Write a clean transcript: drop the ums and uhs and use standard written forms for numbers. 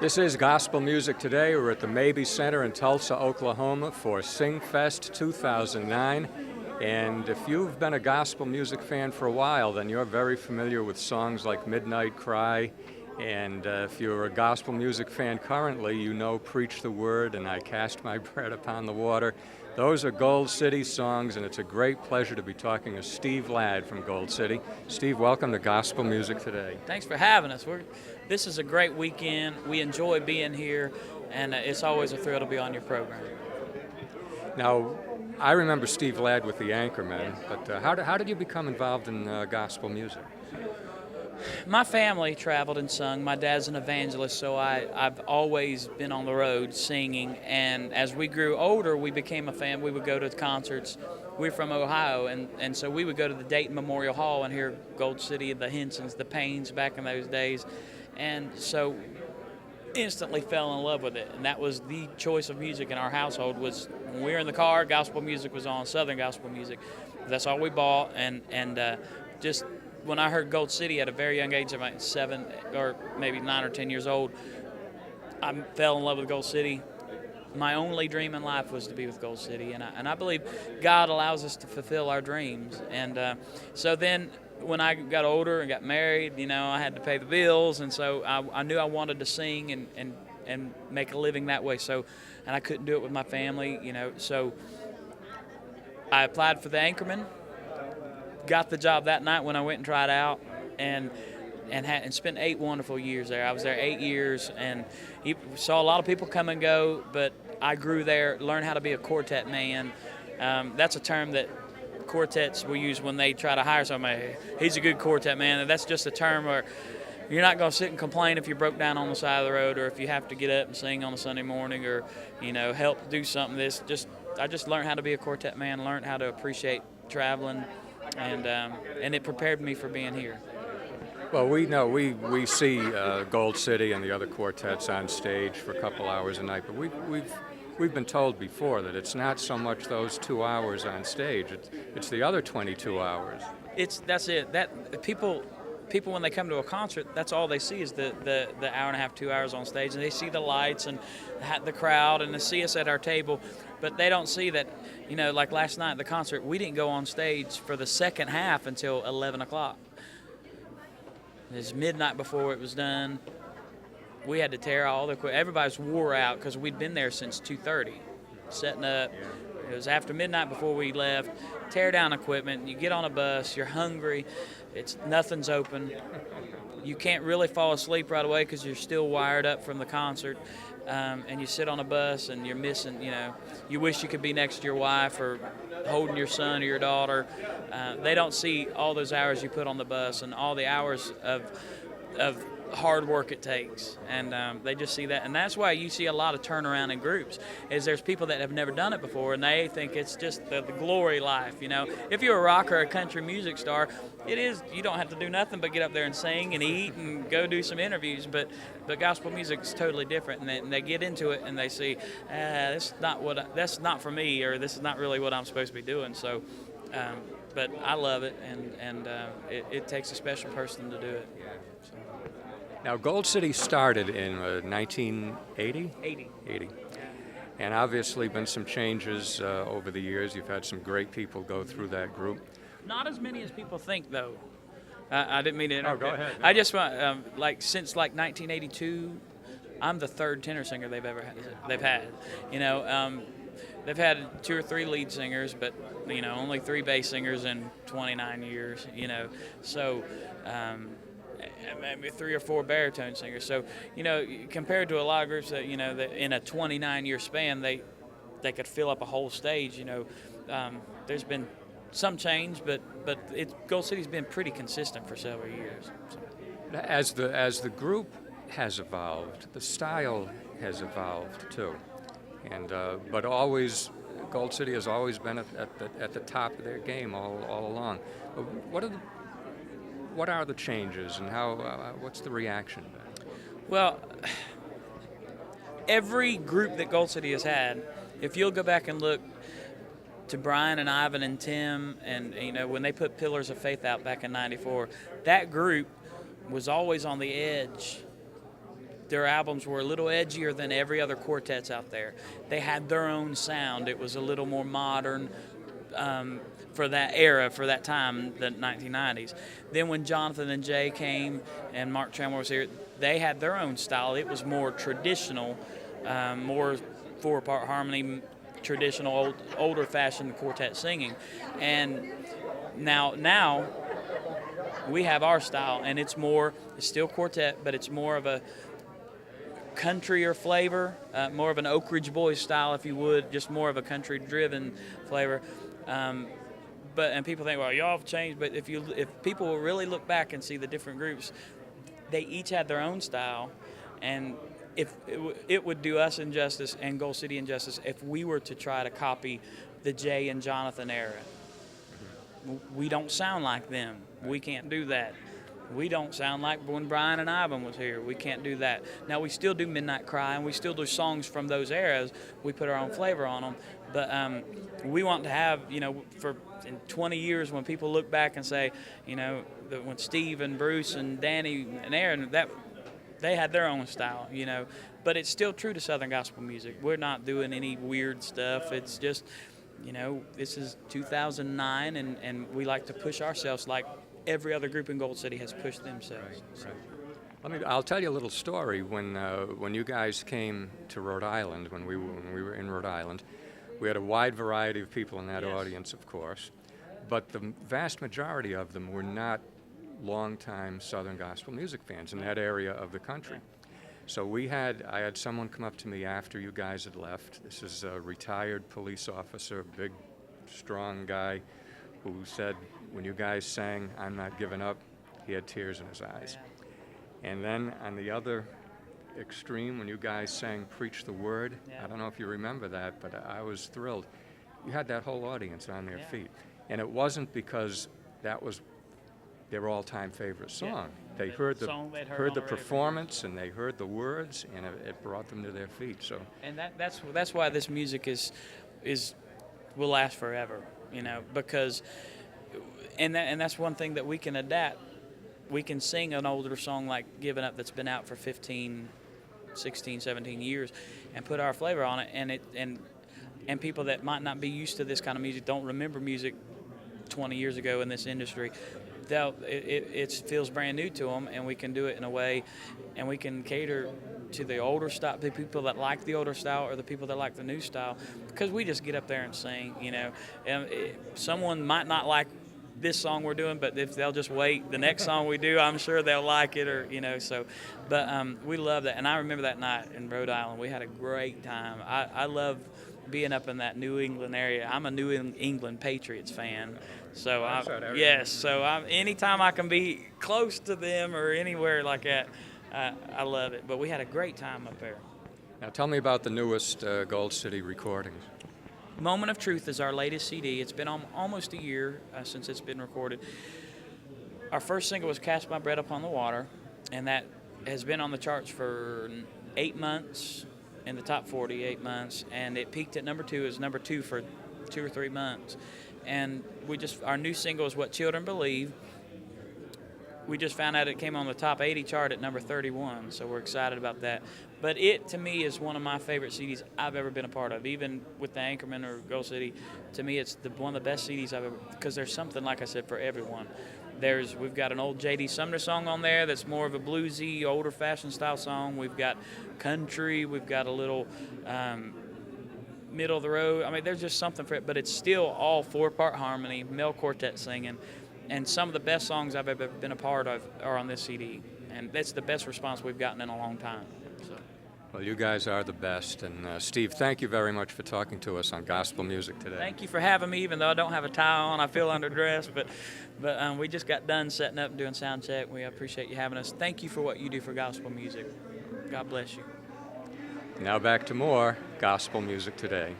This is Gospel Music Today. We're at the Mabee Center in Tulsa, Oklahoma for Singfest 2009. And if you've been a gospel music fan for a while, then you're very familiar with songs like Midnight Cry. And if you're a gospel music fan currently, you know Preach the Word and I Cast My Bread Upon the Water. Those are Gold City songs, and it's a great pleasure to be talking to Steve Ladd from Gold City. Steve, welcome to Gospel Music Today. Thanks for having us. This is a great weekend. We enjoy being here, and it's always a thrill to be on your program. Now, I remember Steve Ladd with the Anchormen, but how did you become involved in gospel music? My family traveled and sung. My dad's an evangelist, so I've always been on the road singing. And as we grew older, we became a fan. We would go to concerts. We're from Ohio, and so we would go to the Dayton Memorial Hall and hear Gold City, the Hensons, the Paynes back in those days. And so instantly fell in love with it. And that was the choice of music in our household. Was when we were in the car, gospel music was on, Southern gospel music. That's all we bought, and just when I heard Gold City at a very young age, about 7 or maybe 9 or 10 years old, I fell in love with Gold City. My only dream in life was to be with Gold City, and I believe God allows us to fulfill our dreams. And so then when I got older and got married, I had to pay the bills, and so I knew I wanted to sing and make a living that way. So, and I couldn't do it with my family, so I applied for the Anchorman. Got the job that night when I went and tried out, and spent 8 wonderful years there. I was there 8 years, and saw a lot of people come and go, but I grew there, learned how to be a quartet man. That's a term that quartets will use when they try to hire somebody. He's a good quartet man, and that's just a term where you're not going to sit and complain if you broke down on the side of the road, or if you have to get up and sing on a Sunday morning, or help do something. I just learned how to be a quartet man, learned how to appreciate traveling. And it prepared me for being here. Well, we know we see Gold City and the other quartets on stage for a couple hours a night, but we've been told before that it's not so much those 2 hours on stage; it's the other 22 hours. That's it. That people when they come to a concert, that's all they see is the hour and a half, 2 hours on stage, and they see the lights and the crowd, and they see us at our table, but they don't see that. Like last night at the concert, we didn't go on stage for the second half until 11 o'clock. It was midnight before it was done. We had to tear all the equipment. Everybody's wore out because we'd been there since 2:30, setting up. It was after midnight before we left. Tear down equipment. You get on a bus. You're hungry. Nothing's open. You can't really fall asleep right away because you're still wired up from the concert. And you sit on a bus and you're missing, you wish you could be next to your wife or holding your son or your daughter. They don't see all those hours you put on the bus and all the hours of hard work it takes, and they just see that. And that's why you see a lot of turnaround in groups, is there's people that have never done it before, and they think it's just the glory life. If you're a rock or a country music star, it is, you don't have to do nothing but get up there and sing and eat and go do some interviews, but gospel music is totally different, and they get into it and they see, that's not for me, or this is not really what I'm supposed to be doing. So but I love it, and it takes a special person to do it. So. Now, Gold City started in 1980? 80. And obviously been some changes over the years. You've had some great people go through that group. Not as many as people think, though. I didn't mean to interrupt. Oh, go ahead. I just want, since 1982, I'm the third tenor singer they've had. They've had 2 or 3 lead singers, but only 3 bass singers in 29 years. So. Maybe 3 or 4 baritone singers. So, compared to a lot of groups that, that in a 29-year span, they could fill up a whole stage. There's been some change, but Gold City's been pretty consistent for several years. So. As the group has evolved, the style has evolved too, and but always Gold City has always been at the top of their game all along. What are the changes, and what's the reaction been? Well, every group that Gold City has had, if you'll go back and look to Brian and Ivan and Tim, and when they put Pillars of Faith out back in '94, that group was always on the edge their albums were a little edgier than every other quartets out there. They had their own sound. It was a little more modern for that era, for that time, the 1990s. Then when Jonathan and Jay came and Mark Trammell was here, they had their own style. It was more traditional, more four-part harmony, traditional, older-fashioned quartet singing. And now we have our style, and it's still quartet, but it's more of a countryer flavor, more of an Oak Ridge Boys style, if you would, just more of a country-driven flavor. And people think, well, y'all have changed. But if people will really look back and see the different groups, they each had their own style, and if it would do us injustice and Gold City injustice if we were to try to copy the Jay and Jonathan era. We don't sound like them. We can't do that. We don't sound like when Brian and Ivan was here. We can't do that. Now, we still do Midnight Cry, and we still do songs from those eras. We put our own flavor on them. But we want to have, for in 20 years when people look back and say, when Steve and Bruce and Danny and Aaron, they had their own style, But it's still true to Southern gospel music. We're not doing any weird stuff. It's just, this is 2009, and we like to push ourselves like every other group in Gold City has pushed themselves. Right. I'll tell you a little story. When you guys came to Rhode Island, when we were in Rhode Island, we had a wide variety of people in that audience, of course, but the vast majority of them were not longtime Southern gospel music fans in that area of the country. So I had someone come up to me after you guys had left. This is a retired police officer, big, strong guy, who said, when you guys sang "I'm Not Giving Up," he had tears in his eyes. And then on the other extreme, when you guys sang "Preach the Word," I don't know if you remember that, but I was thrilled. You had that whole audience on their feet. And it wasn't because that was their all-time favorite song. They heard the performance, and they heard the words, and it brought them to their feet. So, and that's why this music will last forever, because and that's one thing that we can adapt. We can sing an older song like "Giving Up" that's been out for 15, 16, 17 years, and put our flavor on it, and people that might not be used to this kind of music, don't remember music 20 years ago in this industry. It feels brand new to them, and we can do it in a way, and we can cater to the older style, the people that like the older style or the people that like the new style, because we just get up there and sing, And someone might not like this song we're doing, but if they'll just wait, the next song we do, I'm sure they'll like it, or so. But we love that, and I remember that night in Rhode Island. We had a great time. I love being up in that New England area. I'm a New England Patriots fan, so anytime I can be close to them or anywhere like that, I love it. But we had a great time up there. Now tell me about the newest Gold City recordings. Moment of Truth is our latest CD. It's been almost a year since it's been recorded. Our first single was Cast My Bread Upon the Water, and that has been on the charts for 8 months, in the top 40, 8 months, and it peaked at number 2. It was number 2 for 2 or 3 months. And our new single is What Children Believe. We just found out it came on the top 80 chart at number 31, so we're excited about that. But it, to me, is one of my favorite CDs I've ever been a part of, even with the Anchorman or Gold City. To me, it's one of the best CDs I've ever, because there's something, like I said, for everyone. We've got an old J.D. Sumner song on there that's more of a bluesy, older-fashioned style song. We've got country. We've got a little middle of the road. I mean, there's just something for it, but it's still all 4-part harmony, male quartet singing. And some of the best songs I've ever been a part of are on this CD. And that's the best response we've gotten in a long time. So. Well, you guys are the best. And Steve, thank you very much for talking to us on Gospel Music today. Thank you for having me, even though I don't have a tie on. I feel underdressed. But we just got done setting up and doing sound check. We appreciate you having us. Thank you for what you do for gospel music. God bless you. Now back to more Gospel Music Today.